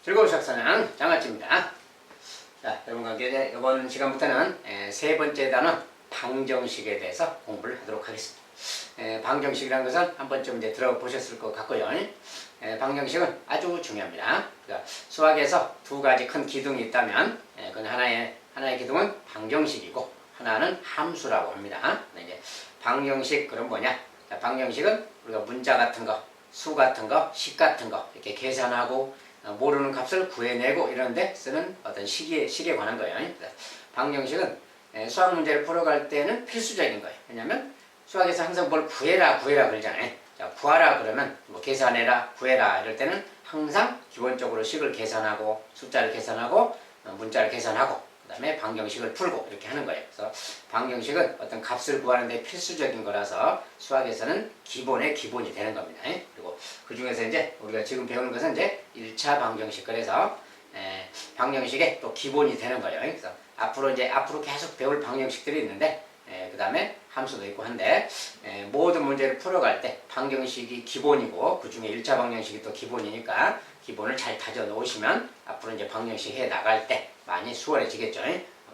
즐거운 수학사는 장아찌입니다. 자, 여러분과 함께 이번 시간부터는 세 번째 단원 방정식에 대해서 공부를 하도록 하겠습니다. 방정식이라는 것은 한 번쯤 이제 들어보셨을 것 같고요. 방정식은 아주 중요합니다. 그러니까 수학에서 두 가지 큰 기둥이 있다면, 그 하나의 기둥은 방정식이고 하나는 함수라고 합니다. 이제 방정식 그럼 뭐냐? 자, 방정식은 우리가 문자 같은 거, 수 같은 거, 식 같은 거 이렇게 계산하고 모르는 값을 구해내고 이런데 쓰는 어떤 식에 관한 거예요. 방정식은 수학 문제를 풀어갈 때는 필수적인 거예요. 왜냐하면 수학에서 항상 뭘 구해라 그러잖아요. 자, 구하라 그러면 뭐 계산해라, 구해라 이럴 때는 항상 기본적으로 식을 계산하고 숫자를 계산하고 문자를 계산하고 그 다음에 방정식을 풀고 이렇게 하는 거예요. 그래서 방정식은 어떤 값을 구하는 데 필수적인 거라서 수학에서는 기본의 기본이 되는 겁니다. 그리고 그 중에서 이제 우리가 지금 배우는 것은 이제 1차 방정식, 그래서 방정식의 또 기본이 되는 거예요. 그래서 앞으로 계속 배울 방정식들이 있는데 그 다음에 함수도 있고 한데 모든 문제를 풀어갈 때 방정식이 기본이고 그 중에 1차 방정식이 또 기본이니까 기본을 잘 다져 놓으시면 앞으로 이제 방정식 해 나갈 때 많이 수월해지겠죠.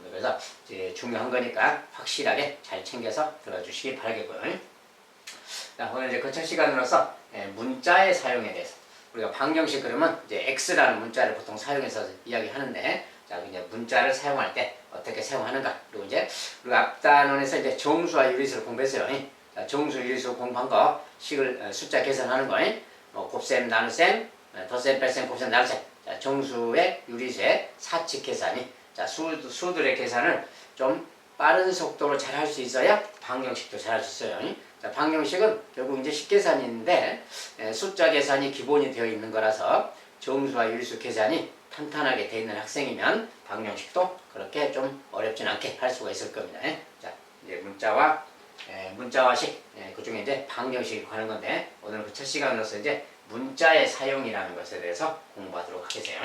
그래서 이제 중요한 거니까 확실하게 잘 챙겨서 들어주시기 바라겠고요. 자, 오늘 이제 그 첫 시간으로서 문자의 사용에 대해서, 우리가 방정식 그러면 이제 x라는 문자를 보통 사용해서 이야기하는데, 자, 이제 문자를 사용할 때 어떻게 사용하는가, 그리고 이제 우리가 앞단원에서 이제 정수와 유리수를 공부했어요. 자, 정수, 유리수 공부한 거, 식을 숫자 계산하는 거, 뭐 곱셈, 나눗셈, 덧셈, 뺄셈, 곱셈, 나눗셈. 자, 정수의 유리수의 사칙 계산이, 자, 수들의 계산을 좀 빠른 속도로 잘 할 수 있어야 방정식도 잘 할 수 있어요. 자, 방정식은 결국 이제 식계산인데 숫자 계산이 기본이 되어 있는 거라서 정수와 유리수 계산이 탄탄하게 되어 있는 학생이면 방정식도 그렇게 좀 어렵진 않게 할 수가 있을 겁니다. 자, 이제 문자와 식, 그 중에 이제 방정식이 관한 건데, 오늘은 그 첫 시간으로서 이제 문자의 사용이라는 것에 대해서 공부하도록 하겠어요.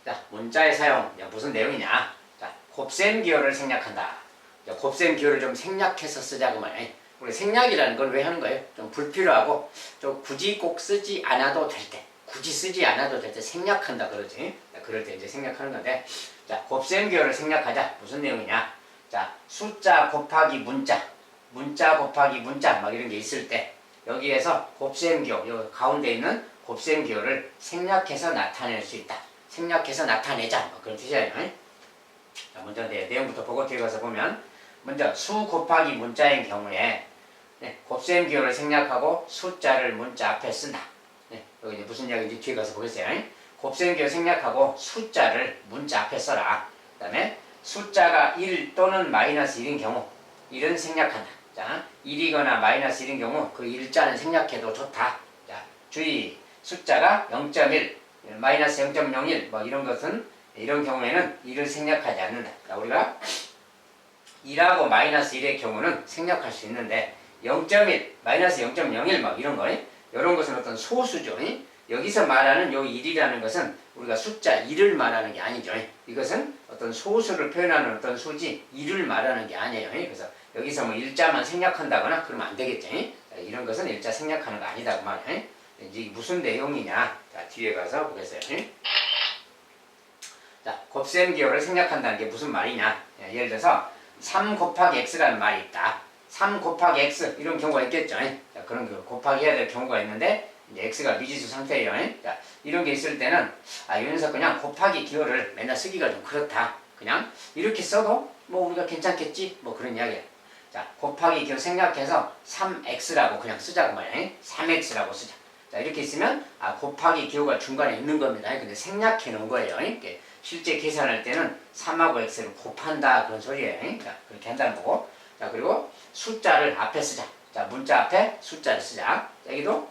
자, 문자의 사용, 무슨 내용이냐? 자, 곱셈 기호를 생략한다. 자, 곱셈 기호를 좀 생략해서 쓰자 그 말이에요. 우리 생략이라는 걸 왜 하는 거예요? 좀 불필요하고 좀 굳이 꼭 쓰지 않아도 될 때, 생략한다 그러지. 자, 그럴 때 이제 생략하는 건데, 자, 곱셈 기호를 생략하자. 무슨 내용이냐? 자, 숫자 곱하기 문자 곱하기 문자 막 이런 게 있을 때 여기에서 곱셈 기호, 요 가운데 있는 곱셈 기호를 생략해서 나타낼 수 있다. 생략해서 나타내자, 뭐 그런 뜻이에요. 자, 먼저 내용부터 보고 뒤에 가서 보면, 먼저 수 곱하기 문자인 경우에 곱셈 기호를 생략하고 숫자를 문자 앞에 쓴다. 여기 이제 무슨 이야기인지 뒤에 가서 보겠어요. 곱셈 기호 생략하고 숫자를 문자 앞에 써라. 그 다음에 숫자가 1 또는 마이너스 1인 경우 1은 생략한다. 자, 1이거나 마이너스 1인 경우 그 일자는 생략해도 좋다. 자, 주의, 숫자가 0.1 마이너스 0.01 뭐 이런 것은, 이런 경우에는 1을 생략하지 않는다. 자, 우리가 2하고 마이너스 1의 경우는 생략할 수 있는데 0.1 마이너스 0.01 뭐 이런 거, 이런 것은 어떤 소수죠. 여기서 말하는 요 1이라는 것은 우리가 숫자 1을 말하는 게 아니죠. 이것은 어떤 소수를 표현하는 어떤 수지 1을 말하는 게 아니에요. 그래서 여기서 뭐 일자만 생략한다거나 그러면 안 되겠죠. 이런 것은 일자 생략하는 거 아니다 그 말이에요. 이제 무슨 내용이냐? 자, 뒤에 가서 보겠어요. 자, 곱셈 기호를 생략한다는 게 무슨 말이냐? 예를 들어서 3 곱하기 x라는 말이 있다. 3 곱하기 x 이런 경우가 있겠죠. 자, 그런 거 곱하기 해야 될 경우가 있는데 이제 x가 미지수 상태예요. 자, 이런 게 있을 때는 이 녀석 그냥 곱하기 기호를 맨날 쓰기가 좀 그렇다. 그냥 이렇게 써도 뭐 우리가 괜찮겠지? 뭐 그런 이야기야. 자, 곱하기 기호 생략해서 3x라고 그냥 쓰자고 말이야. 3x라고 쓰자. 자, 이렇게 있으면 곱하기 기호가 중간에 있는 겁니다. 근데 생략해 놓은 거예요. 이렇게 실제 계산할 때는 3하고 x를 곱한다 그런 소리예요. 자, 그렇게 한다는 거고. 자, 그리고 숫자를 앞에 쓰자. 자, 문자 앞에 숫자를 쓰자. 자, 여기도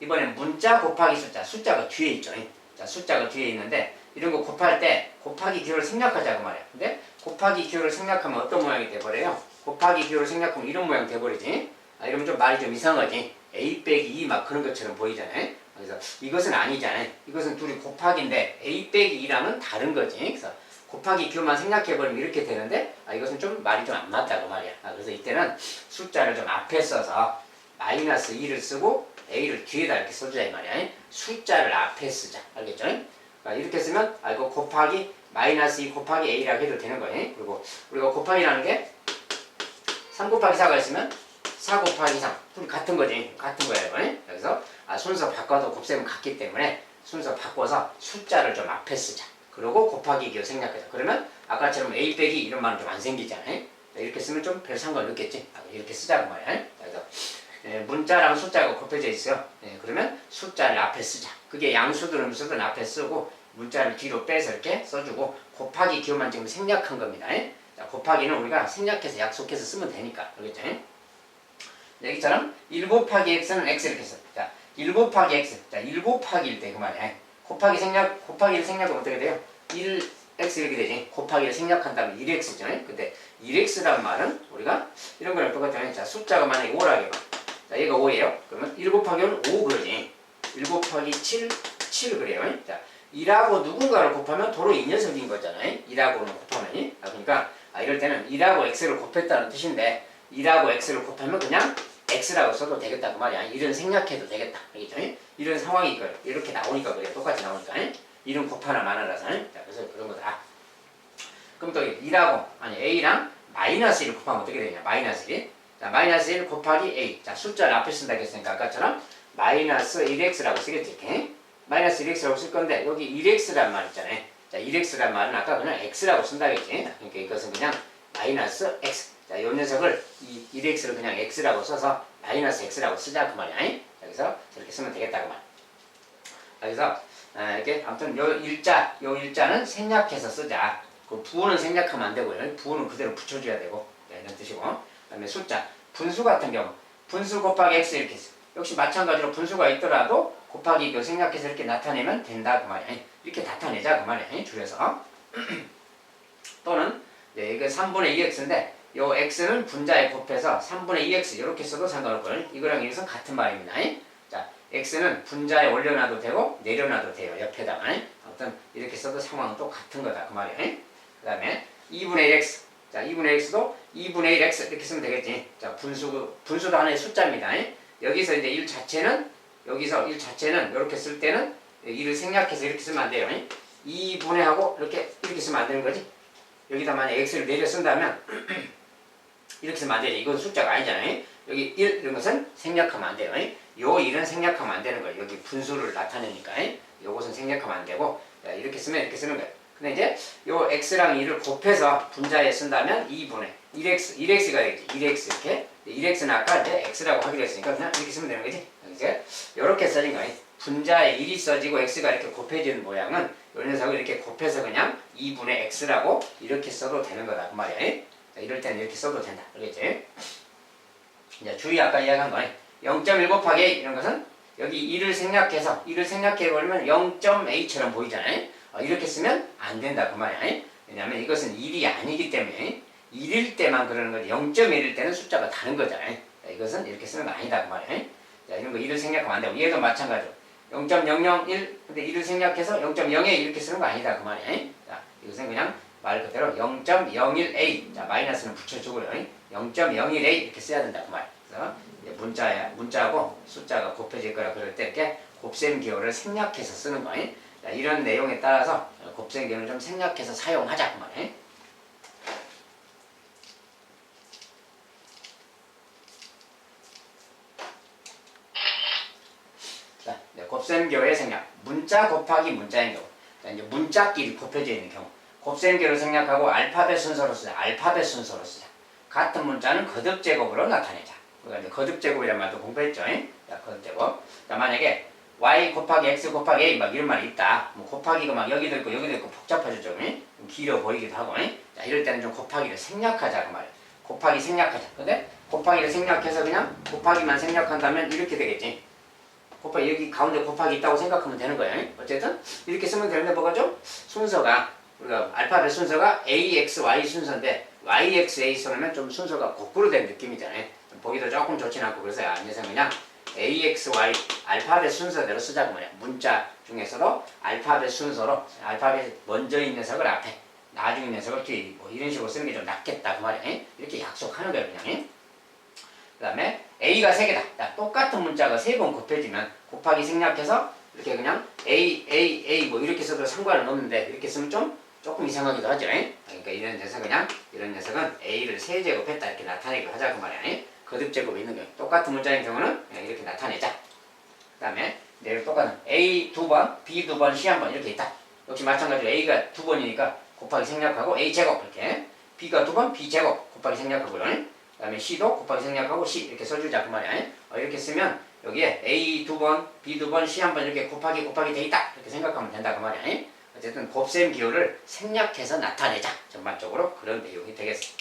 이번엔 문자 곱하기 숫자가 뒤에 있죠. 자, 숫자가 뒤에 있는데 이런 거 곱할 때 곱하기 기호를 생략하자고 말이야. 근데 곱하기 기호를 생략하면 어떤 모양이 돼버려요? 곱하기 기호를 생략하면 이런 모양 돼버리지. 이러면 좀 말이 좀 이상하지. a 빼기 2 막 그런 것처럼 보이잖아요. 그래서 이것은 아니잖아요. 이것은 둘이 곱하기인데 a 빼기 2랑은 다른 거지. 그래서 곱하기 기호만 생략해버리면 이렇게 되는데 이것은 좀 말이 좀 안 맞다고 말이야. 그래서 이때는 숫자를 좀 앞에 써서 마이너스 2를 쓰고 a를 뒤에다 이렇게 써주자 이 말이야. 숫자를 앞에 쓰자. 알겠죠? 그러니까 이렇게 쓰면 이거 곱하기 마이너스 2 곱하기 a라고 해도 되는 거예요. 그리고 우리가 곱하기라는 게 3 곱하기 4가 있으면 4 곱하기 3 둘이 같은 거지. 같은 거예요. 이거. 그래서 순서 바꿔도 곱셈은 같기 때문에 순서 바꿔서 숫자를 좀 앞에 쓰자. 그리고 곱하기 기호 생략하자. 그러면 아까처럼 a 빼기 이런 말은 좀 안 생기잖아요. 이렇게 쓰면 좀 별 상관 없겠지. 이렇게 쓰자고 말이야. 그래서 문자랑 숫자가 곱해져 있어요. 그러면 숫자를 앞에 쓰자. 그게 양수든 음수든 앞에 쓰고 문자를 뒤로 빼서 이렇게 써주고 곱하기 기호만 지금 생략한 겁니다. 자, 곱하기는 우리가 생략해서 약속해서 쓰면 되니까. 그렇겠죠? 여기처럼 1 곱하기 x는 x 이렇게 써. 자, 1 곱하기 x. 자, 1 곱하기일 때 그 말이야. 곱하기를 생략하면 어떻게 돼요? 1x 이렇게 되지. 곱하기를 생략한다면 1x죠. 근데 1x란 말은 우리가 이런 거랑 똑같잖아요. 자, 숫자가 만약에 5라고 봐. 자, 얘가 5예요. 그러면 1 곱하기 5는 5 그러지. 1 곱하기 7 그래요. 자, 2라고 누군가를 곱하면 도로 이 녀석인 거잖아요. 2라고는 곱하면. 그러니까 이럴 때는 2라고 x를 곱했다는 뜻인데 2라고 x를 곱하면 그냥 x라고 써도 되겠다 그 말이야. 1은 생략해도 되겠다. 알겠죠? 이런 상황이 이렇게 나오니까 그래. 똑같이 나오니까. 1은 곱하나 마나라서. 자, 그래서 그런 거다. 그럼 또 2라고 a랑 마이너스 1을 곱하면 어떻게 되냐? 마이너스 1. 자, 마이너스 1 곱하기 a. 자, 숫자를 앞에 쓴다고 했으니까 아까처럼 마이너스 1x라고 쓰겠지. 이렇게. 마이너스 1x라고 쓸 건데 여기 1x란 말 있잖아요. 자, 1x란 말은 아까 그냥 x라고 쓴다겠지. 그러니까 이것은 그냥 마이너스 x. 자, 요 녀석을 이 1x를 그냥 x라고 써서 마이너스 x라고 쓰자 그 말이야. 여기서 저렇게 쓰면 되겠다 그 말. 그래서 이렇게 아무튼 요 일자는 생략해서 쓰자. 그 부호는 생략하면 안 되고요. 부호는 그대로 붙여줘야 되고 이런 뜻이고. 그다음에 숫자 분수 같은 경우 분수 곱하기 x 이렇게 써. 역시 마찬가지로 분수가 있더라도 곱하기 이거 생략해서 이렇게 나타내면 된다 그 말이야. 이렇게 나타내자 그 말이야. 줄여서 또는 이거 3분의 2x인데 요 x는 분자에 곱해서 3분의 2x 이렇게 써도 상관없고요. 이거랑 이것은 같은 말입니다. 자, x는 분자에 올려놔도 되고 내려놔도 돼요. 옆에다가. 아무튼 이렇게 써도 상황은 또 같은 거다 그 말이에요. 그 다음에 2분의 1x. 자, 2분의 x도 2분의 1x 이렇게 쓰면 되겠지. 자, 분수도 하나의 숫자입니다. 여기서 이제 1 자체는 여기서 1 자체는 이렇게 쓸 때는 1을 생략해서 이렇게 쓰면 안 돼요. 2분의 하고 이렇게 쓰면 안 되는 거지. 여기다 만약 x를 내려 쓴다면 이렇게 쓰면 안 되지. 이건 숫자가 아니잖아요. 여기 1 이런 것은 생략하면 안 돼요. 요 1은 생략하면 안 되는 거예요. 여기 분수를 나타내니까. 요것은 생략하면 안 되고 이렇게 쓰면 이렇게 쓰는 거예요. 근데 이제 요 x랑 2를 곱해서 분자에 쓴다면 2분의 1x가 되겠지. 1x 이렇게. 1x는 아까 이제 x라고 하기로 했으니까 그냥 이렇게 쓰면 되는 거지. 이제 이렇게 써진 거예요. 분자에 1이 써지고 x가 이렇게 곱해지는 모양은 요 녀석을 이렇게 곱해서 그냥 2분의 x라고 이렇게 써도 되는 거다 그 말이야. 이럴 때는 이렇게 써도 된다. 알겠지? 이제 주의 아까 이야기한 거예요. 0.1 곱하기 a 이런 것은 여기 2를 생략해버리면 0.a처럼 보이잖아요. 이렇게 쓰면 안 된다 그 말이야. 왜냐하면 이것은 1이 아니기 때문에 1일 때만 그러는 거지 0.1일 때는 숫자가 다른 거잖아요. 이것은 이렇게 쓰는 거 아니다 그 말이야. 자, 이런 거 1을 생략하면 안 되고 얘도 마찬가지로 0.001 근데 1을 생략해서 0.01 이렇게 쓰는 거 아니다 그 말이야. 자, 이것은 그냥 말 그대로 0.01a 자, 마이너스는 붙여주고요. 0.01a 이렇게 써야 된다 그 말. 그래서 문자하고 숫자가 곱해질 거라 그럴 때 이렇게 곱셈 기호를 생략해서 쓰는 거예요. 자, 이런 내용에 따라서 곱셈 기호를 좀 생략해서 사용하자 그 말이에요. 자, 곱셈 기호의 생략. 문자 곱하기 문자인 경우. 자, 이제 문자끼리 곱해져 있는 경우. 곱셈 기호를 생략하고 알파벳 순서로 쓰자. 같은 문자는 거듭 제곱으로 나타내자. 우리가 이제 거듭 제곱이라는 말도 공부했죠. 자, 거듭 제곱. 자, 만약에 y 곱하기 x 곱하기 a 막 이런 말이 있다. 뭐 곱하기가 막 여기도 있고 여기도 있고 복잡하죠 좀. 좀 길어 보이기도 하고. 자, 이럴 때는 좀 곱하기를 생략하자 그 말이에요. 곱하기 생략하자. 근데 곱하기를 생략해서 그냥 곱하기만 생략한다면 이렇게 되겠지. 곱하기 여기 가운데 곱하기 있다고 생각하면 되는 거예요. 어쨌든 이렇게 쓰면 되는데 뭐가죠? 순서가 우리가 알파벳 순서가 a, x, y 순서인데 y, x, a 써놓으면 좀 순서가 거꾸로 된 느낌이잖아요. 보기도 조금 좋진 않고 그래서 안에서 그냥 a, x, y 알파벳 순서대로 쓰자고 말이야. 문자 중에서도 알파벳 순서로 알파벳 먼저 있는 녀석을 앞에 나중에 있는 녀석을 뒤에 뭐 이런 식으로 쓰는 게 좀 낫겠다 그 말이야. 이렇게 약속하는 거예요 그냥. 그 다음에 A가 3개다. 자, 똑같은 문자가 3번 곱해지면 곱하기 생략해서 이렇게 그냥 A 뭐 이렇게 써도 상관은 없는데 이렇게 쓰면 조금 이상하기도 하죠. 그러니까 이런 녀석은 A를 3제곱했다 이렇게 나타내기로 하자 그 말이야. 거듭제곱이 있는 경우 똑같은 문자인 경우는 그냥 이렇게 나타내자. 그 다음에 내일 똑같은 A 2번, B 2번, C 1번 이렇게 있다. 역시 마찬가지로 A가 2번이니까 곱하기 생략하고 A 제곱 이렇게 B가 2번, B 제곱 곱하기 생략하고요. 그 다음에 C도 곱하기 생략하고 C 이렇게 써주자 그 말이야. 이렇게 쓰면 여기에 A 2번, B 2번, C 1번 이렇게 곱하기 돼 있다 이렇게 생각하면 된다 그 말이야. 어쨌든 곱셈 기호를 생략해서 나타내자 전반적으로 그런 내용이 되겠어.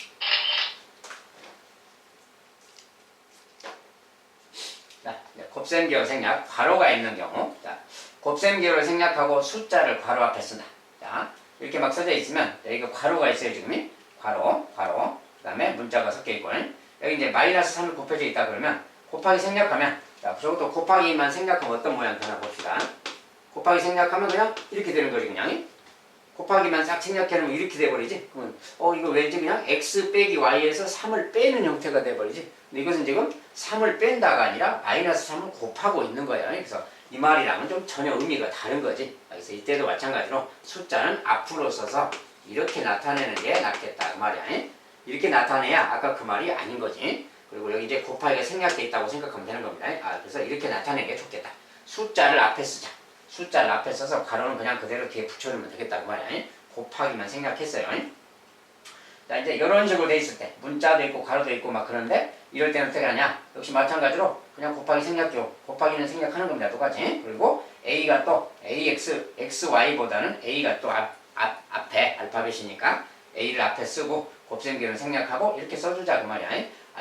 자, 곱셈 기호 생략 괄호가 있는 경우 자, 곱셈 기호를 생략하고 숫자를 괄호 앞에 쓴다. 자, 이렇게 막 써져 있으면 여기가 괄호가 있어요 지금. 괄호 그 다음에 문자가 섞여 있고 여기 이제 마이너스 3이 곱해져 있다 그러면 곱하기 생략하면 자, 저것도 곱하기만 생략하면 어떤 모양 되나 봅시다. 곱하기 생략하면 그냥 이렇게 되는 거지 그냥. 곱하기만 싹 생략해놓으면 이렇게 돼버리지. 그러면 이거 왠지 그냥 x 빼기 y에서 3을 빼는 형태가 돼버리지. 근데 이것은 지금 3을 뺀다가 아니라 마이너스 3을 곱하고 있는 거예요. 그래서 이 말이랑은 좀 전혀 의미가 다른 거지. 그래서 이때도 마찬가지로 숫자는 앞으로 써서 이렇게 나타내는 게 낫겠다 그 말이야. 이렇게 나타내야 아까 그 말이 아닌 거지. 그리고 여기 이제 곱하기가 생략돼 있다고 생각하면 되는 겁니다. 그래서 이렇게 나타내는 게 좋겠다. 숫자를 앞에 쓰자. 숫자를 앞에 써서 괄호는 그냥 그대로 뒤에 붙여주면 되겠다 그 말이야. 곱하기만 생략했어요. 자, 이제 이런 식으로 돼 있을 때 문자도 있고 괄호도 있고 막 그런데 이럴 때는 어떻게 하냐? 역시 마찬가지로 그냥 곱하기 생략해요. 곱하기는 생략하는 겁니다. 똑같이. 그리고 A가 또 AX, XY보다는 A가 또 앞에 알파벳이니까 A를 앞에 쓰고 곱셈기호는 생략하고 이렇게 써주자 그 말이야.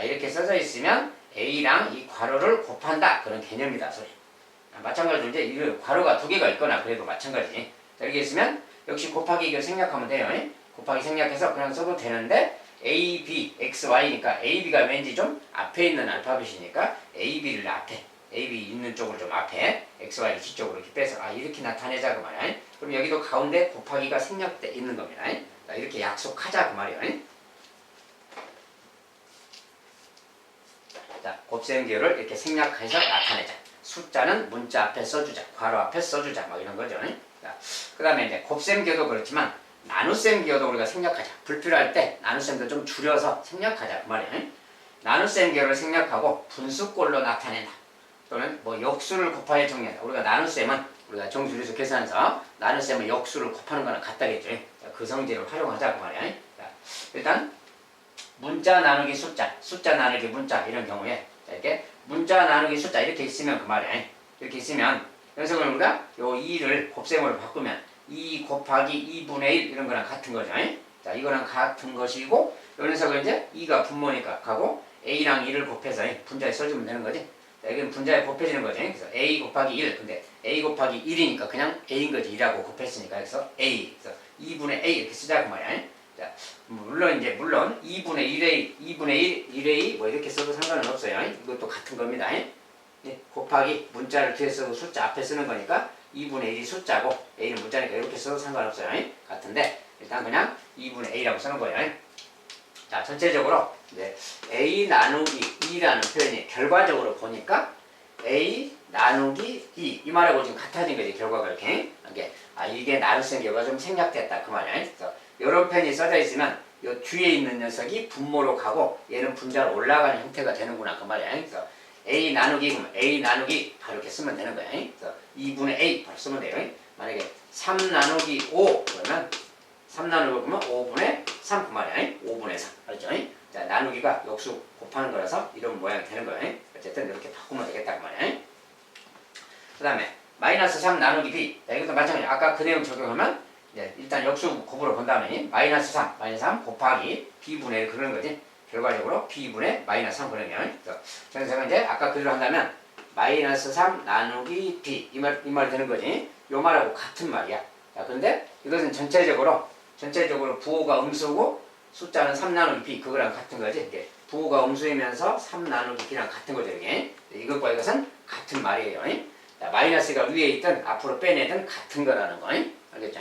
이렇게 써져 있으면 A랑 이 괄호를 곱한다 그런 개념이다 소리. 마찬가지로 이제 이 괄호가 2개가 있거나 그래도 마찬가지. 이렇게 있으면 역시 곱하기 이걸 생략하면 돼요. 곱하기 생략해서 그냥 써도 되는데 A, B, X, Y니까 A, B가 왠지 좀 앞에 있는 알파벳이니까 A, B를 앞에 A, B 있는 쪽을 좀 앞에 X, Y를 뒤쪽으로 이렇게 빼서 이렇게 나타내자 그 말이야. 그럼 여기도 가운데 곱하기가 생략돼 있는 겁니다. 이렇게 약속하자 그 말이에요. 자, 곱셈 기호를 이렇게 생략해서 나타내자. 숫자는 문자 앞에 써주자. 괄호 앞에 써주자. 막 이런 거죠. 그 다음에 이제 곱셈 기호도 그렇지만 나눗셈 기호도 우리가 생략하자. 불필요할 때 나눗셈도 좀 줄여서 생략하자. 그 말이에요. 나눗셈 기호를 생략하고 분수꼴로 나타낸다. 또는 뭐 역수를 곱하여 정리한다. 우리가 나눗셈은 우리가 정수리수 계산서 나눗셈은 역수를 곱하는 거랑 같다겠죠. 그 성질을 활용하자. 그 말이에요. 자, 일단 문자 나누기 숫자, 숫자 나누기 문자 이런 경우에 이렇게 문자 나누기 숫자 이렇게 있으면 그 말이야. 이렇게 있으면 여기서 우리가 요 2를 곱셈으로 바꾸면 2 곱하기 2분의 1 이런 거랑 같은 거죠. 자, 이거랑 같은 것이고 요 녀석은 이제 2가 분모니까 가고 A랑 2를 곱해서 분자에 써주면 되는 거지. 자, 이건 분자에 곱해지는 거지. 그래서 A 곱하기 1. 근데 A 곱하기 1이니까 그냥 A인 거지. 2라고 곱했으니까. 그래서 A. 그래서 2분의 A 이렇게 쓰자 그 말이야. 자, 물론 2분의 1A, 2분의 1A 뭐 이렇게 써도 상관은 없어요. 이것도 같은 겁니다. 곱하기 문자를 뒤에 쓰고 숫자 앞에 쓰는 거니까 2분의 1이 숫자고 A는 문자니까 이렇게 써도 상관없어요. 같은데 일단 그냥 2분의 A라고 쓰는 거예요. 자, 전체적으로 이제 A 나누기 2라는 표현이 결과적으로 보니까 A 나누기 2 이 말하고 지금 같아진 거지 결과가 이렇게. 이게 나눗셈 기호가 좀 생략됐다 그 말이야. 그래서 이런 편이 써져 있으면 이 뒤에 있는 녀석이 분모로 가고 얘는 분자로 올라가는 형태가 되는구나 그 말이야. 그래서 A 나누기 그러면 A 나누기 바로 이렇게 쓰면 되는 거야. 그래서 2분의 A 바로 쓰면 돼요. 만약에 3 나누기 5 그러면 3 나누기 그러면 5분의 3 그 말이야. 5분의 3 알죠? 자, 나누기가 역수 곱하는 거라서 이런 모양이 되는 거예요. 어쨌든 이렇게 바꾸면 되겠다 그 말이야. 그 다음에 마이너스 3 나누기 B. 자, 이것도 마찬가지로 아까 그 내용 적용하면 일단 역수 곱으로 본 다음에 마이너스 3 곱하기 B분의 1 그런 거지. 결과적으로 B분의 마이너스 3 그러면 저는 이제 아까 그대로 한다면 마이너스 3 나누기 B 이 말 되는 거지. 요 말하고 같은 말이야. 자, 근데 이것은 전체적으로 부호가 음수고 숫자는 3 나누기 B 그거랑 같은 거지. 이게 부호가 음수이면서 3 나누기 B랑 같은 거죠. 이게 이것과 이것은 같은 말이에요. 자, 마이너스가 위에 있든 앞으로 빼내든 같은 거라는 거. 알겠죠?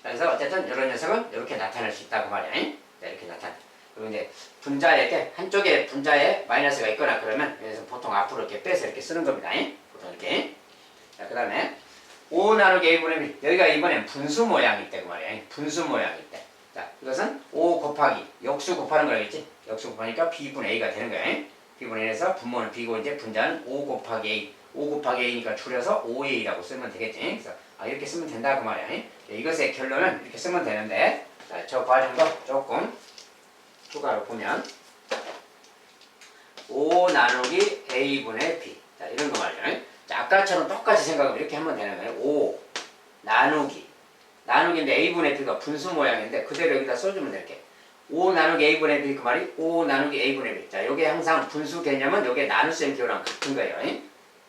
그래서 어쨌든 이런 녀석은 이렇게 나타낼 수 있다고 말이야. 이렇게 나타내. 그리고 이제 분자에 한쪽에 분자에 마이너스가 있거나 그러면 그래서 보통 앞으로 이렇게 빼서 이렇게 쓰는 겁니다. 보통 이렇게. 자, 그 다음에 5 나누기 a분의 b. 여기가 이번엔 분수 모양이 있대 그 말이야. 분수 모양이 있대. 자, 이것은 5 곱하기 역수 곱하는 거겠지. 역수 곱하니까 b분의 a가 되는 거야. b분의 a에서 분모는 b고 이제 분자는 5 곱하기 a. 5 곱하기 a니까 줄여서 5a라고 쓰면 되겠지. 그래서 이렇게 쓰면 된다 그 말이야. 이것의 결론은 이렇게 쓰면 되는데, 자, 저 과정도 조금 추가로 보면 5 나누기 a분의 b. 자, 이런 거 말이야. 자, 아까처럼 똑같이 생각하면 이렇게 하면 되는 거예요. 5 나누기인데 a분의 b가 분수 모양인데 그대로 여기다 써주면 될게. 5 나누기 a분의 b 그 말이 5 나누기 a분의 b. 자, 요게 항상 분수 개념은 요게 나눗셈 기호랑 같은 거예요.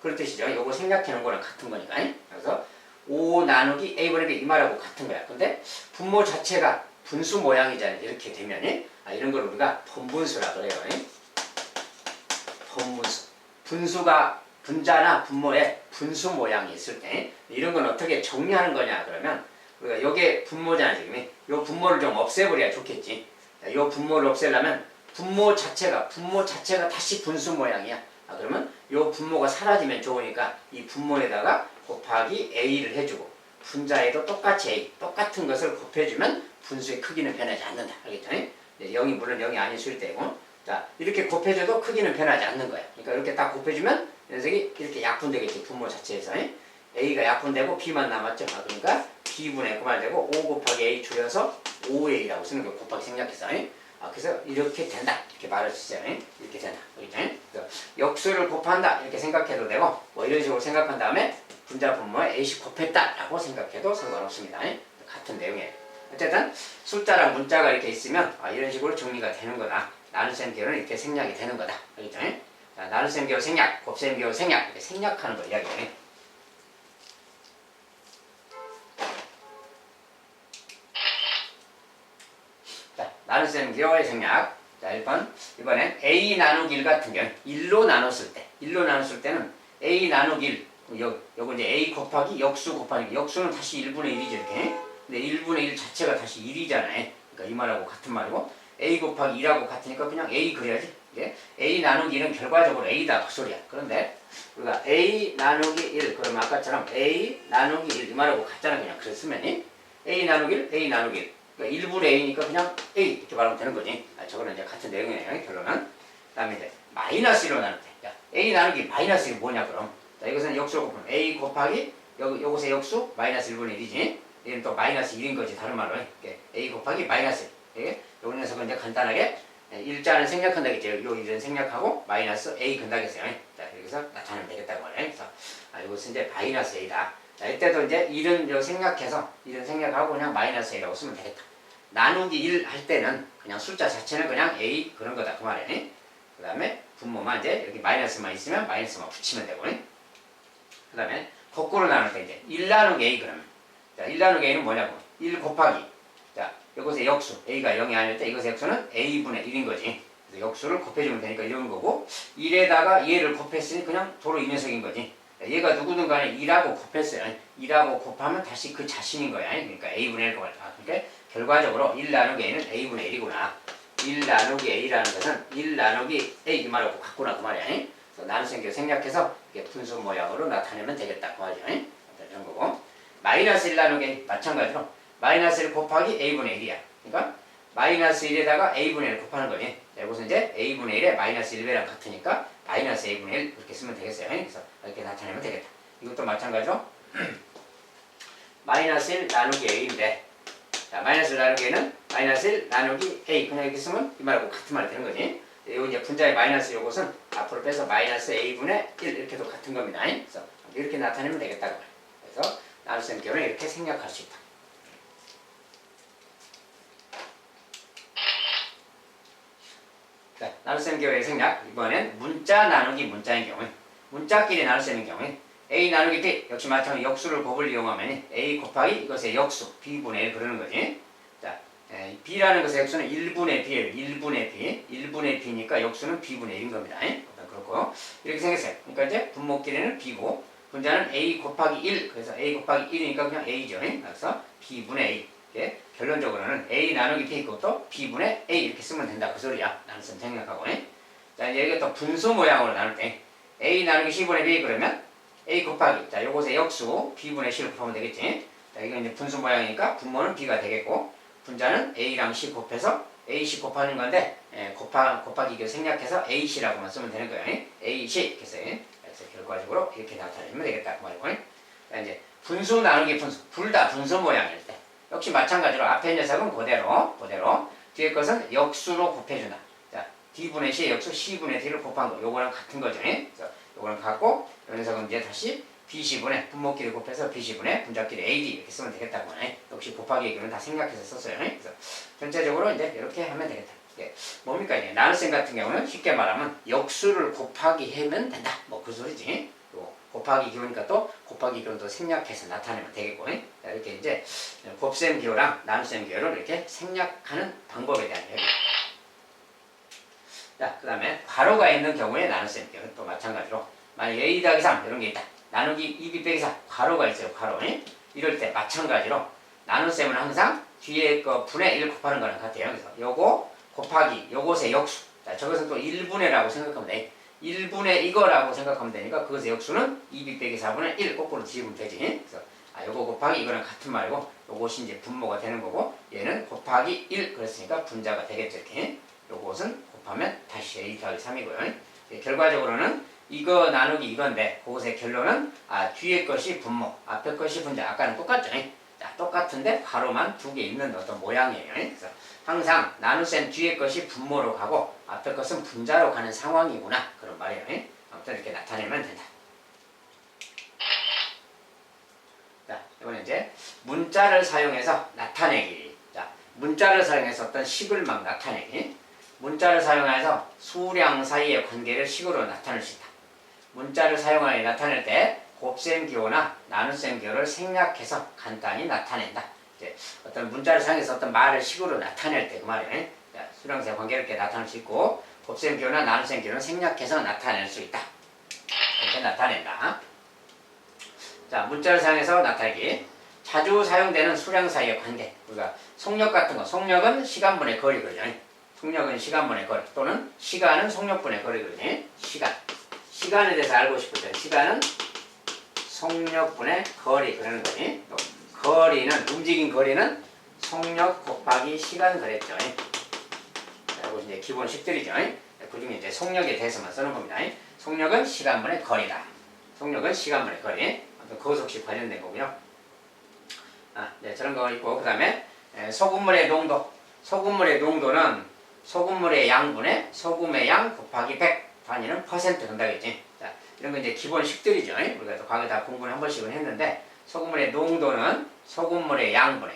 그런 뜻이죠. 요거 생략해 놓은 거랑 같은 거니까. 그래서 5 나누기 a분의 b 이 말하고 같은 거야. 근데 분모 자체가 분수 모양이잖아요. 이렇게 되면 이런 걸 우리가 번분수라 그래요. 번분수. 분수가 분자나 분모에 분수 모양이 있을 때 이런 건 어떻게 정리하는 거냐 그러면 우리가 요게 분모잖아 지금. 요 분모를 좀 없애버려야 좋겠지. 요 분모를 없애려면 분모 자체가 다시 분수 모양이야. 그러면 요 분모가 사라지면 좋으니까 이 분모에다가 곱하기 a를 해주고 분자에도 똑같이 a, 똑같은 것을 곱해주면 분수의 크기는 변하지 않는다. 알겠죠? 0이 물론 0이 아닐 수 있고 자, 이렇게 곱해줘도 크기는 변하지 않는 거야. 그러니까 이렇게 딱 곱해주면 녀석이 이렇게 약분되겠지. 분모 자체에서. a가 약분되고 b만 남았죠. 그러니까 b분의 그말되고 5 곱하기 a 줄여서 5a라고 쓰는 거 곱하기 생략해서. 그래서 이렇게 된다. 이렇게 말할 수 있어요. 이렇게 된다. 그래서 역수를 곱한다. 이렇게 생각해도 되고 뭐 이런 식으로 생각한 다음에 분자 분모에 a씩 곱했다라고 생각해도 상관없습니다. 같은 내용이에요. 어쨌든 숫자랑 문자가 이렇게 있으면 이런 식으로 정리가 되는 거다. 나눗셈 기호는 이렇게 생략이 되는 거다. 알겠죠? 자, 나눗셈 기호 생략, 곱셈 기호 생략 이렇게 생략하는 거 이야기해. 자, 나눗셈 기호의 생략. 자, 이번엔 a 나누기 1 같은 경우 1로 나눴을 때는 a 나누기 1 요거 이제 a 곱하기 역수 곱하기 역수는 다시 1분의 1이죠 이렇게. 근데 1분의 1 자체가 다시 1이잖아요. 그러니까 이 말하고 같은 말이고 a 곱하기 2라고 같으니까 그냥 a 그려야지. 이게 a 나누기 1은 결과적으로 a다 그 소리야. 그런데 우리가 a 나누기 1 그러면 아까처럼 a 나누기 1 이 말하고 같잖아. 그냥 그랬으면 a 나누기 1 a 나누기 1 그러니까 1분의 a니까 그냥 a 이렇게 말하면 되는 거지. 저거는 이제 같은 내용이에요. 결론은. 그 다음에 이제 마이너스 1로 나눌 때 자, a 나누기 마이너스 1 뭐냐 그럼 자, 이것은 역수로 곱하면 a 곱하기 요것의 역수 마이너스 1분의 1이지. 얘는 또 마이너스 1인 거지 다른 말로 a 곱하기 마이너스 1. 요 녀석은 이제 간단하게 일자는 생략한다겠죠. 요 일은 생략하고 마이너스 a 근다겠어요. 자, 여기서 나타내면 되겠다고 말해요. 그래서 이것은 이제 마이너스 a다. 자, 이때도 이제 일은 요 생략해서 일은 생략하고 그냥 마이너스 a라고 쓰면 되겠다. 나누기 1 할 때는 그냥 숫자 자체는 그냥 a 그런 거다 그 말이에요. 그 다음에 분모만 이제 여기 마이너스만 있으면 마이너스만 붙이면 되고. 그 다음에 거꾸로 나눌 때 이제 1 나누기 a 그러면 자, 1 나누기 a는 뭐냐고 1 곱하기 자, 이것의 역수 a가 0이 아닐 때 이것의 역수는 a분의 1인 거지. 그래서 역수를 곱해주면 되니까 이런 거고 1에다가 얘를 곱했으니 그냥 도로 이 녀석인 거지. 얘가 누구든 간에 2라고 곱했어요. 2라고 곱하면 다시 그 자신인 거야. 그러니까 a분의 1고 그러니까 결과적으로 1 나누기 a는 a분의 1이구나. 1 나누기 a라는 것은 1 나누기 a 이 말하고 같구나 그 말이야. 그래서 나눗셈 기호 생략해서 이게 분수 모양으로 나타내면 되겠다 그 말이야. 이런 거고 마이너스 1 나누기 a 마찬가지로 마이너스 1 곱하기 a분의 1이야. 그러니까 마이너스 1에다가 a분의 1 곱하는 거지. 자, 이것은 이제 a분의 1에 마이너스 1배랑 같으니까 마이너스 a분의 1 그렇게 쓰면 되겠어요. 그래서 이렇게 나타내면 되겠다. 이것도 마찬가지로 마이너스 1 나누기 a인데 자, 마이너스 1 나누기 a는 마이너스 1 나누기 a 그냥 이렇게 쓰면 이 말하고 같은 말이 되는 거지. 요 이제 분자의 마이너스 요것은 앞으로 빼서 마이너스 a분의 1 이렇게도 같은 겁니다. 그래서 이렇게 나타내면 되겠다고 말이에요. 그래서 나눗셈 기호는 이렇게 생략할 수 있다. 자, 나눗셈 기호의 생략. 이번엔 문자 나누기 문자인 경우 문자끼리 나눗셈인 경우에 a 나누기 b 역시 마찬가지로 역수를 곱을 이용하면 a 곱하기 이것의 역수 b분의 1 그러는 거지. 자, b라는 것의 역수는 1분의 b예요. 1분의 b. 1분의 b니까 역수는 b분의 1인 겁니다. 그렇고 이렇게 생겼어요. 그러니까 이제 분모끼리는 b고 분자는 a 곱하기 1 그래서 a 곱하기 1이니까 그냥 a죠. 그래서 b분의 a 예? 결론적으로는 A 나누기 B 그것도 B분의 A 이렇게 쓰면 된다 그 소리야. 나눗셈 생략하고. 자 이제 이것도 분수 모양으로 나눌 때 A 나누기 C분의 B 그러면 A 곱하기 자 요것의 역수 B분의 C를 곱하면 되겠지. 자 이건 이제 분수 모양이니까 분모는 B가 되겠고 분자는 A랑 C 곱해서 AC 곱하는 건데 곱하기 이거 생략해서 AC라고만 쓰면 되는 거예요. AC 이렇게 써요. 그래서 결과적으로 이렇게 나타내면 되겠다 그 말이고. 자 이제 분수 나누기 분수 둘 다 분수 모양일 때 역시 마찬가지로 앞에 녀석은 그대로 뒤에 것은 역수로 곱해준다. 자 D분의 C의 역수 C분의 D를 곱한 거 요거랑 같은 거죠. 그래서 요거랑 같고 요 녀석은 이제 다시 BC분의 분모끼리 곱해서 BC분의 분자끼리 AD 이렇게 쓰면 되겠다고 하네. 역시 곱하기 얘기는 다 생략해서 썼어요. 그래서 전체적으로 이제 이렇게 하면 되겠다. 이게 뭡니까 이제 나눗셈 같은 경우는 쉽게 말하면 역수를 곱하기 하면 된다. 뭐 그 소리지. 또 곱하기 기호니까 또 곱하기 기호도 생략해서 나타내면 되겠고. 자, 이렇게 이제 곱셈 기호랑 나눗셈 기호를 이렇게 생략하는 방법에 대한 얘기. 자, 그 다음에 괄호가 있는 경우에 나눗셈 기호는 또 마찬가지로 만약 A 더하기 3 이런 게 있다. 나누기 2B 빼기 4 괄호가 있어요. 괄호. 이럴 때 마찬가지로 나눗셈은 항상 뒤에 거 분의 1 곱하는 거랑 같아요. 그래서 요거 곱하기 요것의 역수. 자, 저것은 또 1분의라고 생각하면 돼. 1분의 이거라고 생각하면 되니까 그것의 역수는 2B 빼기 4분의 1 거꾸로 뒤집으면 되지. 그래서 요거 곱하기 이거랑 같은 말이고 요것이 이제 분모가 되는 거고 얘는 곱하기 1 그랬으니까 분자가 되겠죠. 이렇게. 요것은 곱하면 다시 A 더하기 3이고요. 결과적으로는 이거 나누기 이건데 그것의 결론은 뒤에 것이 분모 앞에 것이 분자 아까는 똑같죠. 자, 똑같은데 괄호만 두 개 있는 어떤 모양이에요. 그래서 항상 나눗셈 뒤에 것이 분모로 가고 앞에 것은 분자로 가는 상황이구나 그런 말이에요. 아무튼 이렇게 나타내면 된다. 자, 이번에 이제 문자를 사용해서 나타내기. 자, 문자를 사용해서 어떤 식을 막 나타내기. 문자를 사용해서 수량 사이의 관계를 식으로 나타낼 수 있다. 문자를 사용하여 나타낼 때 곱셈 기호나 나눗셈 기호를 생략해서 간단히 나타낸다. 이제 어떤 문자를 사용해서 어떤 말을 식으로 나타낼 때 그 말이에요. 수량사의 관계를 이렇게 나타낼 수 있고 곱셈 기호나 나눗셈 기호는 생략해서 나타낼 수 있다. 이렇게 나타낸다. 자, 문자를 사용해서 나타내기. 자주 사용되는 수량 사이의 관계. 우리가 속력 같은 거, 속력은 시간분의 거리 그러죠. 속력은 시간분의 거리 또는 시간은 속력분의 거리 그러죠. 시간에 대해서 알고 싶을 때 시간은 속력분의 거리 그러는 거니. 또 거리는 움직인 거리는 속력 곱하기 시간 그랬죠. 그리고 이제 기본식들이죠. 그중에 이제 속력에 대해서만 쓰는 겁니다. 속력은 시간분의 거리다. 속력은 시간분의 거리. 거속식 관련된 거고요. 네, 저런 거 있고 그다음에 소금물의 농도. 소금물의 농도는 소금물의 양분의 소금의 양 곱하기 100 단위는 퍼센트 된다겠지. 자, 이런 건 이제 기본식들이죠. 우리가 또 과거에 다 공부를 한 번씩은 했는데 소금물의 농도는 소금물의 양분의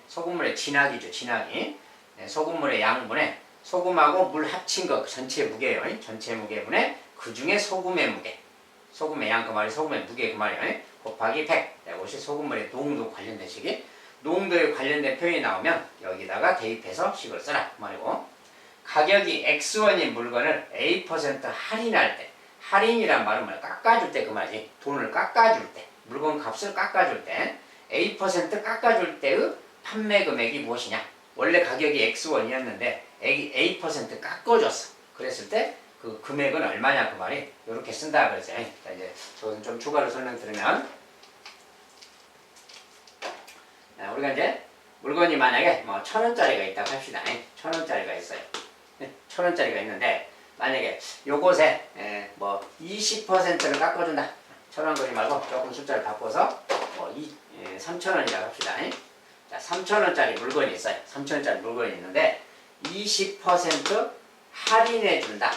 소금물의 진하기죠. 진하기. 소금물의 양분의 소금하고 물 합친 거 전체 무게예요. 전체 무게분의 그 중에 소금의 무게. 소금의 양 그 말이 소금의 무게 그 말이에요. 곱하기 100. 이것이 소금물의 농도 관련된 식이. 농도에 관련된 표현이 나오면 여기다가 대입해서 식을 써라 그 말이고. 가격이 X1인 물건을 A% 할인할 때 할인이란 말은 뭐야? 깎아줄 때 그 말이지. 돈을 깎아줄 때 물건 값을 깎아줄 때 A% 깎아줄 때의 판매 금액이 무엇이냐? 원래 가격이 X1이었는데 A% 깎아줬어. 그랬을 때 그 금액은 얼마냐 그 말이 이렇게 쓴다 그러죠. 자, 이제 저는 좀 추가로 설명드리면 우리가 이제 물건이 만약에 뭐 1,000원짜리가 있다고 합시다. 1,000원짜리가 있어요. 1,000원짜리가 있는데 만약에 요것에 뭐 20%를 깎아준다. 1,000원 거리 말고 조금 숫자를 바꿔서 뭐 3,000원이라고 합시다. 자, 3,000원짜리 물건이 있어요. 3,000원짜리 물건이 있는데 20% 할인해준다.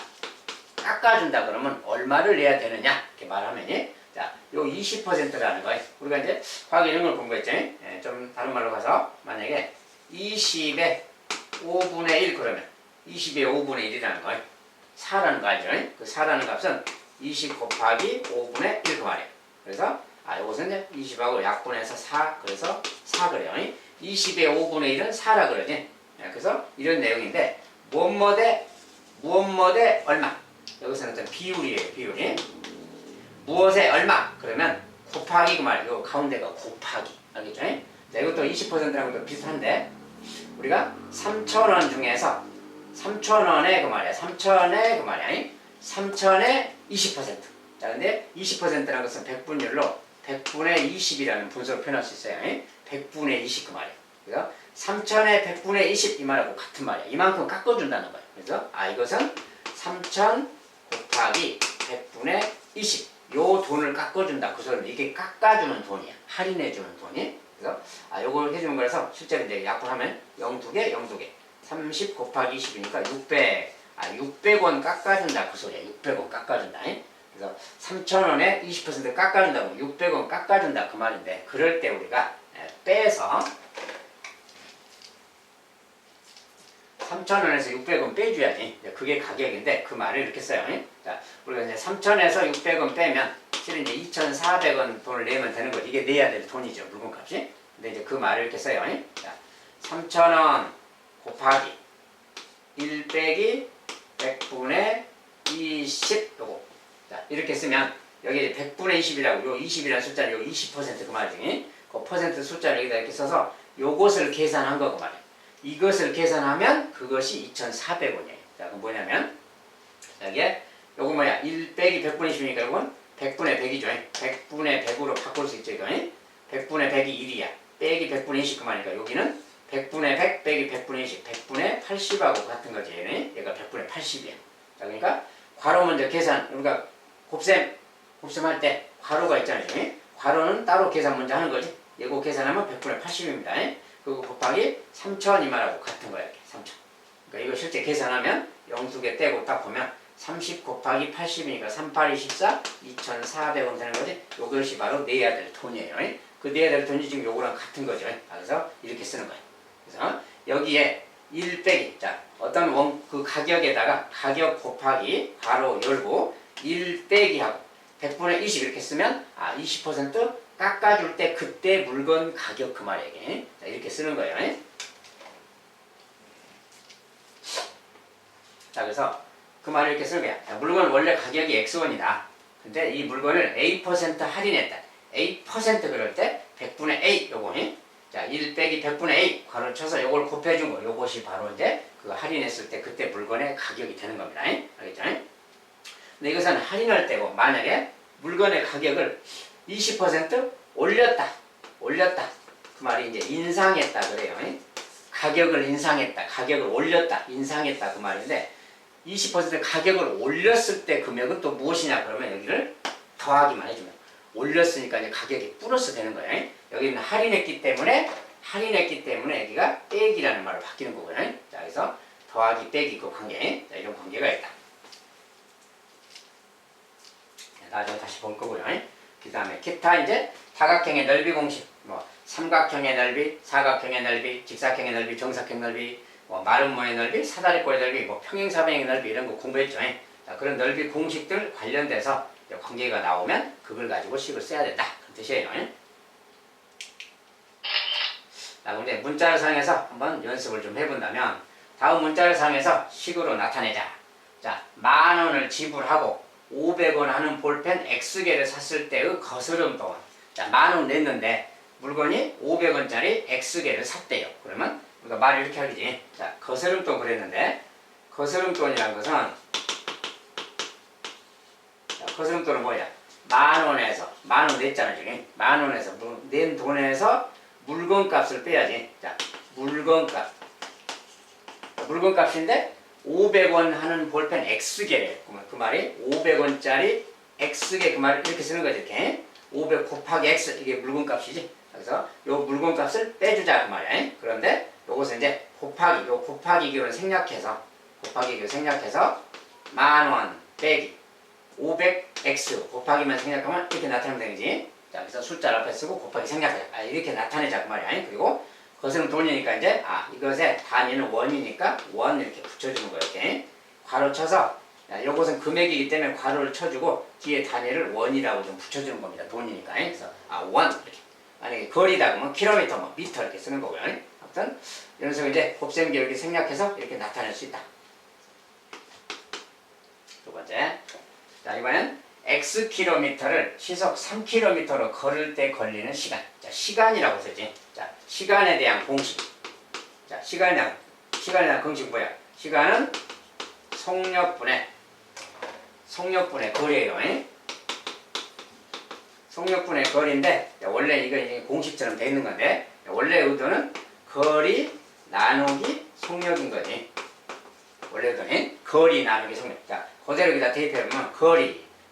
깎아준다 그러면 얼마를 내야 되느냐 이렇게 말하면 자, 요 20%라는 거예요. 우리가 이제 과거 이런 걸 공부했죠. 좀 다른 말로 가서 만약에 20의 5분의 1 그러면 20의 5분의 1이라는 거예요. 4라는 거 알죠? 그 4라는 값은 20 곱하기 5분의 1 그 말이에요. 그래서 요것은 이제 20하고 약분해서 4 그래서 4 그래요. 20의 5분의 1은 4라 그러지. 그래서 이런 내용인데 무엇뭐 대 얼마. 여기서는 어떤 비율이에요. 비율이. 무엇에 얼마 그러면 곱하기 그 말이에요. 가운데가 곱하기. 알겠죠? 자, 이것도 20%라는 것도 비슷한데 우리가 3,000원 중에서 3,000원에 그 말이야. 3,000에 그 말이야. 3,000에 20%. 자, 근데 20%라는 것은 100분율로 100분의 20이라는 분수로 표현할 수 있어요. 100분의 20 그 말이야. 그래서 3,000에 100분의 20 이 말하고 같은 말이야. 이만큼 깎아준다는 거야. 그래서 이것은 3,000 곱하기 100분의 20. 요 돈을 깎아준다. 그 소리는 이게 깎아주는 돈이야. 할인해주는 돈이. 그래서 요걸 해주는 거라서 실제로 이제 약분하면 0두개 0두개 30 곱하기 20이니까 600. 600원 깎아준다. 그 소리야. 600원 깎아준다. 그래서 3,000원에 20% 깎아준다고 600원 깎아준다. 그 말인데 그럴 때 우리가 빼서 3,000원에서 600원 빼줘야지. 그게 가격인데 그 말을 이렇게 써요. 자, 우리가 이제 3,000원에서 600원 빼면 실은 이제 2,400원 돈을 내면 되는 거지. 이게 내야 될 돈이죠. 물건값이. 근데 이제 그 말을 이렇게 써요. 자, 3,000원 곱하기 1 빼기 100분의 20 요거. 자, 이렇게 쓰면 여기 100분의 20이라고 요 20이라는 숫자는 요 20% 그 말이지. 그 퍼센트 숫자를 여기다 이렇게 써서 요것을 계산한 거고 말이야. 이것을 계산하면 그것이 2,400원이에요. 자, 그럼 뭐냐면 여기에 요거 뭐야? 1 빼기 100분의 10이니까 요건 100분의 100이죠. 100분의 100으로 바꿀 수 있죠. 이거 100분의 100이 1이야. 빼기 100분의 20 그 말이니까 여기는 100분의 100 빼기 100분의 20 100분의 80하고 같은 거지. 얘가 100분의 80이야. 자, 그러니까 괄호 먼저 계산. 우리가 곱셈할 때 괄호가 있잖아요. 괄호는 따로 계산 먼저 하는 거지. 이거 계산하면 100분의 80입니다. 그리고 곱하기 3,000 이 말하고 같은 거야. 이렇게 3,000. 그러니까 이거 실제 계산하면 0두개 떼고 딱 보면 30 곱하기 80이니까 38, 24, 2,400원 되는 거지. 이것이 바로 내야 될 돈이에요. 그 내야 될 돈이 지금 요거랑 같은 거죠. 그래서 이렇게 쓰는 거예요. 그래서 여기에 1 빼기, 자, 어떤 그 가격에다가 가격 곱하기 괄호 열고 1 빼기 하고 100분의 20 이렇게 쓰면 20% 깎아줄 때 그때 물건 가격 그 말이에요. 자, 이렇게 쓰는 거예요. 자, 그래서 그 말을 이렇게 쓰는 거야. 자, 물건 원래 가격이 X1이다. 근데 이 물건을 A% 할인했다. A% 그럴 때 100분의 A 요거. 자, 1 빼기 100분의 A 괄호 쳐서 요걸 곱해준 거. 요것이 바로 이제 그 할인했을 때 그때 물건의 가격이 되는 겁니다. 알겠죠? 근데 이것은 할인할 때고 만약에 물건의 가격을 20% 올렸다. 그 말이 이제 인상했다 그래요. 가격을 인상했다. 가격을 올렸다. 인상했다 그 말인데 20% 가격을 올렸을 때 금액은 또 무엇이냐 그러면 여기를 더하기만 해주면 올렸으니까 이제 가격이 플러스 되는 거예요. 여기는 할인했기 때문에 여기가 빼기라는 말로 바뀌는 거고요. 자, 그래서 더하기 빼기 그 관계. 자, 이런 관계가 있다. 나중에 다시 볼 거고요. 그 다음에 기타 이제 다각형의 넓이 공식, 뭐 삼각형의 넓이, 사각형의 넓이, 직사각형의 넓이, 정사각형 넓이, 뭐 마름모의 넓이, 사다리꼴의 넓이, 뭐 평행사변의 넓이 이런 거 공부했죠. 자, 그런 넓이 공식들 관련돼서 관계가 나오면 그걸 가지고 식을 써야 된다. 그 뜻이에요. 자, 근데 문자를 사용해서 한번 연습을 좀 해본다면 다음 문자를 사용해서 식으로 나타내자. 자, 10,000원을 지불하고 500원 하는 볼펜 X개를 샀을 때의 거스름돈. 자, 10,000원 냈는데 물건이 500원짜리 X개를 샀대요. 그러면 우리가 말을 이렇게 하겠지. 자, 거스름돈 그랬는데 거스름돈이라는 것은 자, 거스름돈은 뭐야? 10,000원에서 10,000원 냈잖아 지금. 10,000원에서 낸 돈에서 물건값을 빼야지. 자, 물건값. 물건값인데 500원 하는 볼펜 X개래. 그 말이 500원짜리 X개 그 말을 이렇게 쓰는 거지. 이렇게 500 곱하기 X 이게 물건값이지. 그래서 요 물건값을 빼주자 그 말이야. 그런데 요것은 이제 곱하기 요 곱하기기로 생략해서 10,000원 빼기 500X 곱하기만 생략하면 이렇게 나타나면 되지. 자, 그래서 숫자를 앞에 쓰고 곱하기 생략하자. 이렇게 나타내자 그 말이야. 그리고 그것은 돈이니까 이제 이것의 단위는 원이니까 원 이렇게 붙여주는 거예요. 이렇게 괄호 쳐서 이것은 금액이기 때문에 괄호를 쳐주고 뒤에 단위를 원이라고 좀 붙여주는 겁니다. 돈이니까. 그래서 원 이렇게. 만약에 거리다 그러면 킬로미터 뭐 미터 이렇게 쓰는 거고요. 아무튼 이런 식으로 이제 곱셈기 이렇게 생략해서 이렇게 나타낼 수 있다. 두 번째. 자, 이번엔 X킬로미터를 시속 3km로 걸을 때 걸리는 시간. 자, 시간이라고 쓰지. 자, 시간에 대한 공식. 자, 시간에 대한 공식 뭐야? 시간은 속력분의 거리예요. 속력분의 거리인데 원래 이거 공식처럼 돼 있는 건데 원래 의도는 거리 나누기 속력인 거지. 원래 의도는 거리 나누기 속력. 자, 그대로 여기다 대입해보면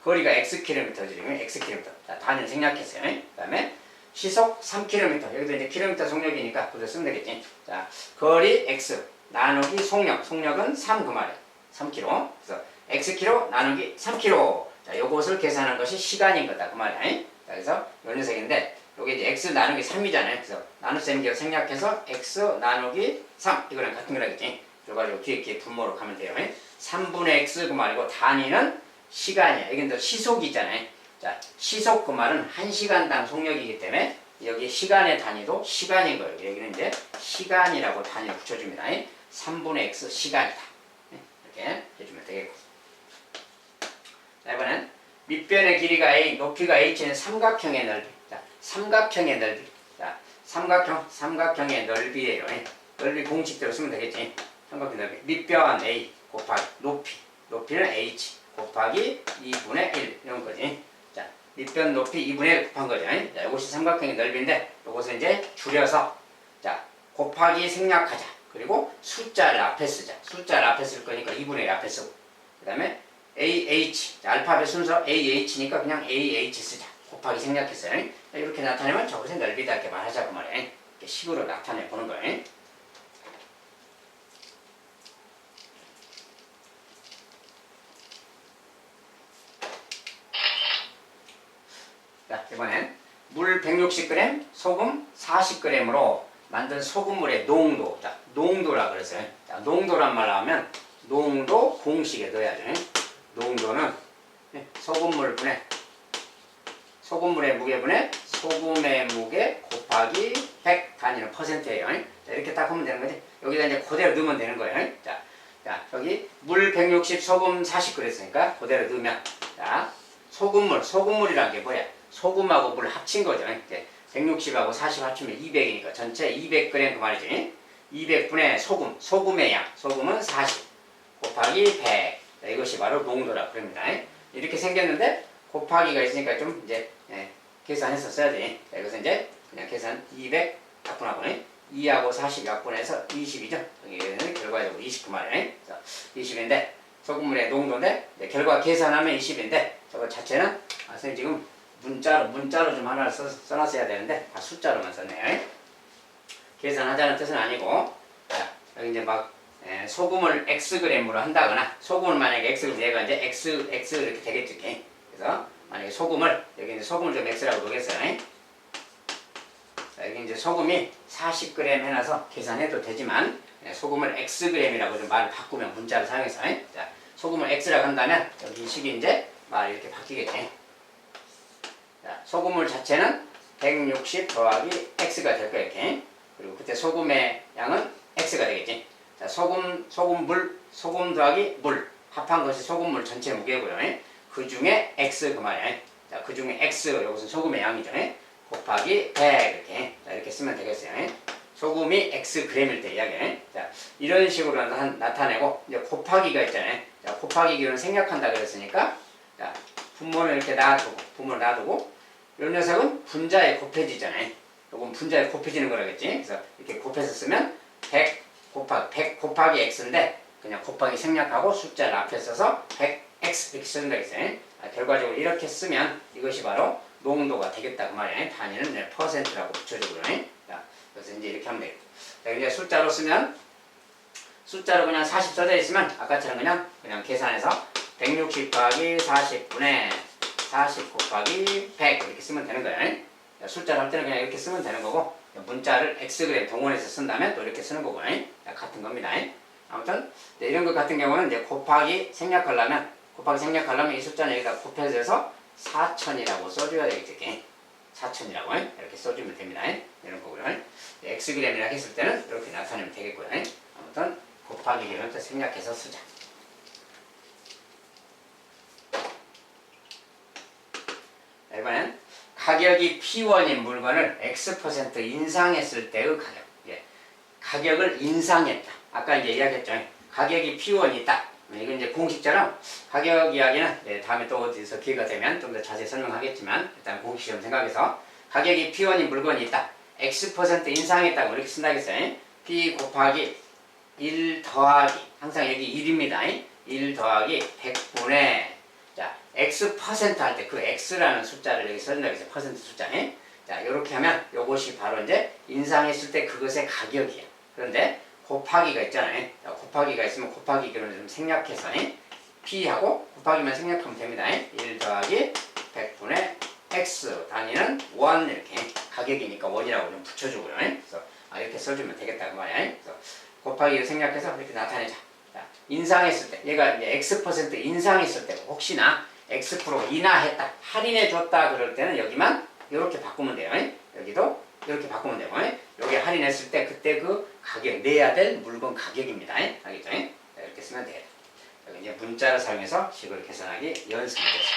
거리가 xkm지면 xkm. 자, 단위를 생략했어요. 그 다음에 시속 3km. 여기도 이제 킬로미터 속력이니까 그대로 쓰면 되겠지. 자, 거리 x 나누기 속력은 3 그 말이야. 3km. 그래서 xkm 나누기 3km. 자, 요것을 계산한 것이 시간인 거다 그 말이야. 자, 그래서 요 녀석인데 요게 이제 x 나누기 3이잖아요. 그래서 나눗셈 기호 생략해서 x 나누기 3 이거랑 같은 거라겠지. 그래가지고 뒤에 분모로 가면 돼요. 3분의 x 그 말이고 단위는 시간이야. 이게 또 시속이잖아요. 자, 시속 그 말은 1시간당 속력이기 때문에 여기 시간의 단위도 시간인 거예요. 여기는 이제 시간이라고 단위를 붙여줍니다. 3분의 x 시간이다. 이렇게 해주면 되겠고. 자, 이번엔 밑변의 길이가 a, 높이가 h는 삼각형의 넓이. 자, 삼각형의 넓이. 자, 삼각형의 넓이에요. 넓이 공식대로 쓰면 되겠지. 삼각형 넓이. 밑변 a 곱하기 높이는 h 곱하기 2분의 1 이런 거지. 자, 밑변 높이 2분의 1 곱한 거죠. 자, 이것이 삼각형의 넓이인데 이것을 이제 줄여서 자, 곱하기 생략하자. 그리고 숫자를 앞에 쓰자. 숫자를 앞에 쓸 거니까 2분의 1 앞에 쓰고. 그 다음에 AH. 자, 알파벳 순서 AH니까 그냥 AH 쓰자. 곱하기 생략했어요. 자, 이렇게 나타내면 저것의 넓이다 이렇게 말하자고 말이야. 이렇게 식으로 나타내 보는 거예요. 자, 이번엔 물 160g, 소금 40g으로 만든 소금물의 농도. 자, 농도라 그랬어요. 자, 농도란 말을 하면 농도 공식에 넣어야죠. 농도는 소금물의 무게분의 소금의 무게 곱하기 100 단위는 퍼센트예요. 자, 이렇게 딱 하면 되는 거지. 여기다 이제 그대로 넣으면 되는 거예요. 자, 여기 물 160, 소금 40 그랬으니까 그대로 넣으면 자, 소금물이란 게 뭐야? 소금하고 물 합친 거죠. 160하고 40 합치면 200이니까 전체 200g 그 말이지. 200분의 소금의 양, 소금은 40 곱하기 100. 자, 이것이 바로 농도라 그럽니다. 이렇게 생겼는데 곱하기가 있으니까 좀 이제 계산해서 써야지. 자, 이것은 이제 그냥 계산 200 약분하고 2하고 40 약분해서 20이죠. 여기는 결과적으로 29 말이에요. 20인데 소금물의 농도인데 결과 계산하면 20인데 저거 자체는 선생님 지금 문자로 좀 하나를 써놨어야 되는데 다 숫자로만 썼네요. 계산하자는 뜻은 아니고 자, 여기 이제 막 소금을 xg으로 한다거나 소금을 만약에 xg 얘가 이제 x 이렇게 되겠죠. 그래서 만약에 여기 이제 소금을 좀 x라고 놓겠어요. 자, 여기 이제 소금이 40g 해놔서 계산해도 되지만 소금을 xg이라고 좀 말을 바꾸면 문자를 사용해서 자, 소금을 x라고 한다면 여기 이 식이 이제 말이 이렇게 바뀌겠지. 자, 소금물 자체는 160 더하기 x가 될 거야 이렇게. 그리고 그때 소금의 양은 x가 되겠지. 자, 소금 더하기 물 합한 것이 소금물 전체 무게고요. 그 중에 x 그 말이야. 자, 그 중에 x 이것은 소금의 양이죠. 곱하기 100 이렇게. 자, 이렇게 쓰면 되겠어요. 소금이 xg일 때 이야기해. 자, 이런 식으로 나타내고 이제 곱하기가 있잖아요. 자, 곱하기 기호는 생략한다 그랬으니까 자, 분모를 이렇게 놔두고 이 녀석은 분자에 곱해지잖아요. 이건 분자에 곱해지는 거라겠지. 그래서 이렇게 곱해서 쓰면 100 곱하기 x인데 그냥 곱하기 생략하고 숫자를 앞에 써서 100x 이렇게 쓰는 거겠어요. 결과적으로 이렇게 쓰면 이것이 바로 농도가 되겠다 그 말이에요. 단위는 퍼센트라고 붙여주고요. 자, 그래서 이제 이렇게 하면 되겠다. 자, 이제 숫자로 쓰면 숫자로 그냥 40 써져 있으면 아까처럼 그냥 계산해서 160 더하기 40분의 40 곱하기 100 이렇게 쓰면 되는 거예요. 숫자를 할 때는 그냥 이렇게 쓰면 되는 거고 문자를 xg 동원해서 쓴다면 또 이렇게 쓰는 거고 같은 겁니다. 아무튼 이런 것 같은 경우는 이제 곱하기 생략하려면 이 숫자는 여기다 곱해서 4000이라고 써줘야 되겠지. 4000이라고 이렇게 써주면 됩니다. 이런 거고요. xg이라 했을 때는 이렇게 나타내면 되겠고요. 아무튼 곱하기 기호는 또 생략해서 쓰자. 이번엔 가격이 P1인 물건을 X% 인상했을 때의 가격. 예. 가격을 인상했다. 아까 이제 이야기했죠. 가격이 P1이다. 이건 이제 공식처럼 가격 이야기는 네, 다음에 또 어디서 기회가 되면 좀 더 자세히 설명하겠지만 일단 공식처럼 생각해서 가격이 P1인 물건이 있다. X% 인상했다고 이렇게 쓴다겠어요. P 곱하기 1 더하기 항상 여기 1입니다. 1 더하기 100분의 자 X% 할 때 그 X라는 숫자를 여기 써준다겠어요. 퍼센트 숫자. 자 이렇게 하면 이것이 바로 이제 인상했을 때 그것의 가격이에요. 그런데 곱하기가 있잖아요. 곱하기가 있으면 곱하기를 좀 생략해서 P하고 곱하기만 생략하면 됩니다. 1 더하기 100분의 X 단위는 원 이렇게 가격이니까 원이라고 좀 붙여주고요. 그래서 이렇게 써주면 되겠다 그 말이야. 그래서 곱하기를 생략해서 이렇게 나타내자. 자, 인상했을 때 얘가 이제 X% 인상했을 때 혹시나 X% 인하했다 할인해 줬다 그럴 때는 여기만 이렇게 바꾸면 돼요. 여기도 이렇게 바꾸면 되고 여기 할인했을 때 그때 그 가격 내야 될 물건 가격입니다. 알겠죠? 이렇게 쓰면 돼요. 여기 이제 문자를 사용해서 식을 계산하기 연습을 해서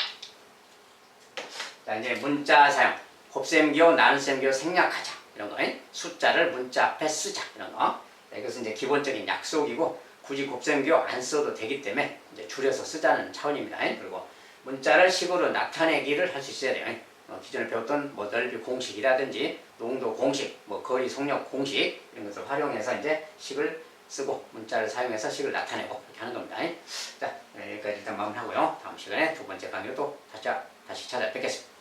자 이제 문자 사용 곱셈기호 나눗셈기호 생략하자 이런 거 숫자를 문자 앞에 쓰자 이런 거 이것은 이제 기본적인 약속이고 굳이 곱셈기호 안 써도 되기 때문에 이제 줄여서 쓰자는 차원입니다. 그리고 문자를 식으로 나타내기를 할 수 있어야 돼요. 기존에 배웠던 뭐 넓이 공식이라든지 농도 공식, 뭐 거리 속력 공식 이런 것을 활용해서 이제 식을 쓰고 문자를 사용해서 식을 나타내고 이렇게 하는 겁니다. 자 여기까지 일단 마무리하고요. 다음 시간에 두 번째 강의로 또 다시 찾아뵙겠습니다.